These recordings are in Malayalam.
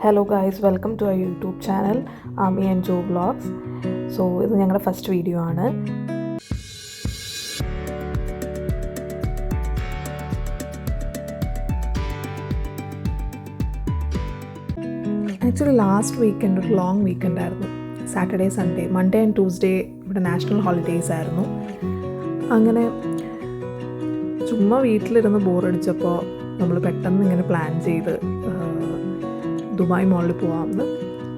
Hello guys, welcome to our YouTube channel, Ami and Joe Vlogs. So ഇത് ഞങ്ങളുടെ ഫസ്റ്റ് വീഡിയോ ആണ്. ആക്ച്വലി ലാസ്റ്റ് വീക്കെൻഡ് ഒരു ലോങ് വീക്കെൻഡ് ആയിരുന്നു. Saturday Sunday Monday and Tuesday ഇവിടെ നാഷണൽ ഹോളിഡേയ്സ് ആയിരുന്നു. അങ്ങനെ ചുമ്മാ വീട്ടിലിരുന്ന് ബോറടിച്ചപ്പോൾ നമ്മൾ പെട്ടെന്ന് ഇങ്ങനെ പ്ലാൻ ചെയ്ത് ദുബായ് മോളിൽ പോകാമെന്ന്.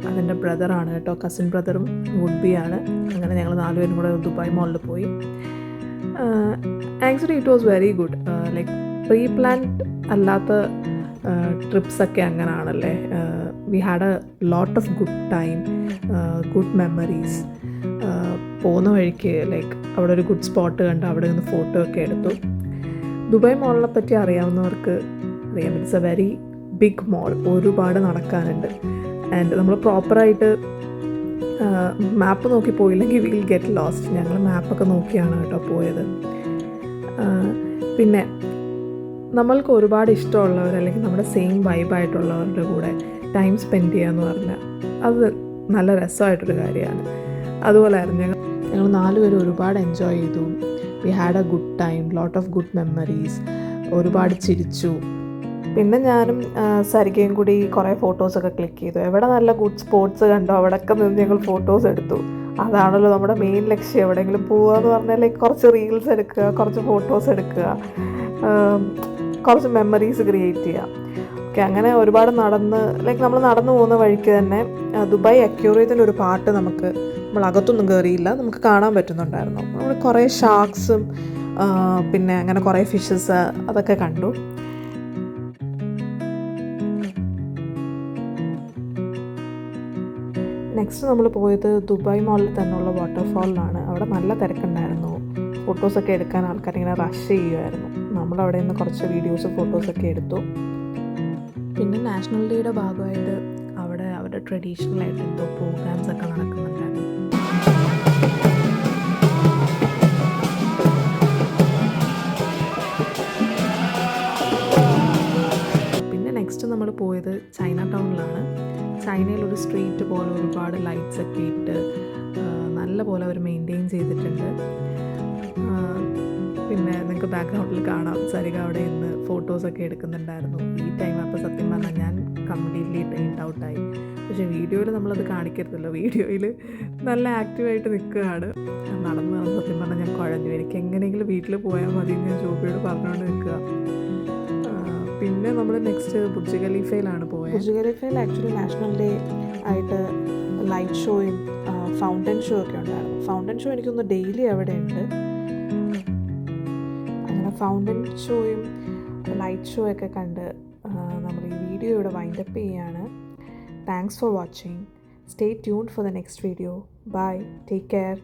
അതെൻ്റെ ബ്രദറാണ് കേട്ടോ, കസിൻ ബ്രദറും വുഡ്ബിയാണ്. അങ്ങനെ ഞങ്ങൾ 4 പേരും കൂടെ ദുബായ് മോളിൽ പോയി. Actually it was very good. Like pre planned അല്ലാത്ത ട്രിപ്സൊക്കെ അങ്ങനെയാണല്ലേ. We had a lot of good time, good memories. പോകുന്ന വഴിക്ക് ലൈക്ക് അവിടെ ഒരു ഗുഡ് സ്പോട്ട് കണ്ട് അവിടെ നിന്ന് ഫോട്ടോ ഒക്കെ എടുത്തു. ദുബായ് മോളിനെ പറ്റി അറിയാവുന്നവർക്ക് അറിയാം, it's a very big mall. ഒരുപാട് നടക്കാനുണ്ട്. ആൻഡ് നമ്മൾ പ്രോപ്പറായിട്ട് മാപ്പ് നോക്കി പോയില്ലെങ്കിൽ വിൽ ഗെറ്റ് ലോസ്റ്റ്. ഞങ്ങൾ മാപ്പൊക്കെ നോക്കിയാണ് കേട്ടോ പോയത്. പിന്നെ നമ്മൾക്ക് ഒരുപാട് ഇഷ്ടമുള്ളവർ അല്ലെങ്കിൽ നമ്മുടെ സെയിം വൈബായിട്ടുള്ളവരുടെ കൂടെ ടൈം സ്പെൻഡ് ചെയ്യുക എന്ന് പറഞ്ഞാൽ അത് നല്ല രസമായിട്ടൊരു കാര്യമാണ്. അതുപോലെയായിരുന്നു ഞങ്ങൾ 4 പേരും ഒരുപാട് എൻജോയ് ചെയ്തു. We had A good time, lot of good memories. ഒരുപാട് ചിരിച്ചു. പിന്നെ ഞാനും സരികയും കൂടി കുറേ ഫോട്ടോസൊക്കെ ക്ലിക്ക് ചെയ്തു. എവിടെ നല്ല ഗുഡ് സ്പോട്ട്സ് കണ്ടോ അവിടെയൊക്കെ നിന്ന് ഞങ്ങൾ ഫോട്ടോസ് എടുത്തു. അതാണല്ലോ നമ്മുടെ മെയിൻ ലക്ഷ്യം. എവിടെയെങ്കിലും പോവുക എന്ന് പറഞ്ഞാൽ ലൈക്ക് കുറച്ച് റീൽസ് എടുക്കുക, കുറച്ച് ഫോട്ടോസ് എടുക്കുക, കുറച്ച് മെമ്മറീസ് ക്രിയേറ്റ് ചെയ്യുക. ഓക്കെ, അങ്ങനെ ഒരുപാട് ലൈക്ക് നമ്മൾ നടന്നു പോകുന്ന വഴിക്ക് തന്നെ ദുബായ് അക്വേറിയത്തിൻ്റെ ഒരു പാർട്ട് നമ്മൾ അകത്തൊന്നും കയറിയില്ല, നമുക്ക് കാണാൻ പറ്റുന്നുണ്ടായിരുന്നു. നമ്മൾ കുറേ ഷാർക്സും പിന്നെ അങ്ങനെ കുറേ ഫിഷസ് അതൊക്കെ കണ്ടു. നെക്സ്റ്റ് നമ്മൾ പോയത് ദുബായ് മോളിൽ തന്നെയുള്ള വാട്ടർഫാളിലാണ്. അവിടെ നല്ല തിരക്കുണ്ടായിരുന്നു. ഫോട്ടോസൊക്കെ എടുക്കാൻ ആൾക്കാരിങ്ങനെ റഷ് ചെയ്യുമായിരുന്നു. നമ്മളവിടെ നിന്ന് കുറച്ച് വീഡിയോസ് ഫോട്ടോസൊക്കെ എടുത്തു. പിന്നെ നാഷണൽ ഡേയുടെ ഭാഗമായിട്ട് അവിടെ അവരുടെ ട്രഡീഷണലായിട്ട് എന്തോ പ്രോഗ്രാംസൊക്കെ നടക്കുന്നുണ്ടായിരുന്നു. പിന്നെ നെക്സ്റ്റ് നമ്മൾ പോയത് ചൈന ടൗണിലാണ്. ചൈനയിലൊരു സ്ട്രീറ്റ് പോലെ ഒരുപാട് ലൈറ്റ്സൊക്കെ ഇട്ട് നല്ല പോലെ അവർ മെയിൻറ്റെയിൻ ചെയ്തിട്ടുണ്ട്. പിന്നെ നിങ്ങൾക്ക് ബാക്ക്ഗ്രൗണ്ടിൽ കാണാം സരിക അവിടെ ഇന്ന് ഫോട്ടോസൊക്കെ എടുക്കുന്നുണ്ടായിരുന്നു. ഈ ടൈം അപ്പോൾ സത്യം പറഞ്ഞാൽ ഞാൻ കംപ്ലീറ്റ്ലി ട്രെയിൻഡ് ഔട്ടായി. പക്ഷേ വീഡിയോയിൽ നമ്മളത് കാണിക്കരുതല്ലോ. വീഡിയോയിൽ നല്ല ആക്റ്റീവായിട്ട് നിൽക്കുകയാണ്. നടന്ന് സത്യം പറഞ്ഞാൽ ഞാൻ കുഴഞ്ഞു. എനിക്ക് എങ്ങനെയെങ്കിലും വീട്ടിൽ പോയാൽ മതി ഞാൻ ജോബിയോട് പറഞ്ഞുകൊണ്ട് നിൽക്കുക. പിന്നെ നമ്മൾ നെക്സ്റ്റ് ബുർജ് ഖലീഫയിലാണ് പോയത്. ബുർജ് ഖലീഫയിൽ ആക്ച്വലി നാഷണൽ ഡേ ആയിട്ട് ലൈറ്റ് ഷോയും ഫൗണ്ടൻ ഷോ ഒക്കെ ഉണ്ടായിരുന്നു. ഫൗണ്ടൻ ഷോ എനിക്കൊന്ന് ഡെയിലി അവിടെ ഉണ്ട്. അങ്ങനെ ഫൗണ്ടൻ ഷോയും ലൈറ്റ് ഷോ ഒക്കെ കണ്ട് നമ്മൾ ഈ വീഡിയോ ഇവിടെ വൈൻഡപ്പ് ചെയ്യുകയാണ്. Thanks for watching. Stay tuned for the next video. Bye, take care.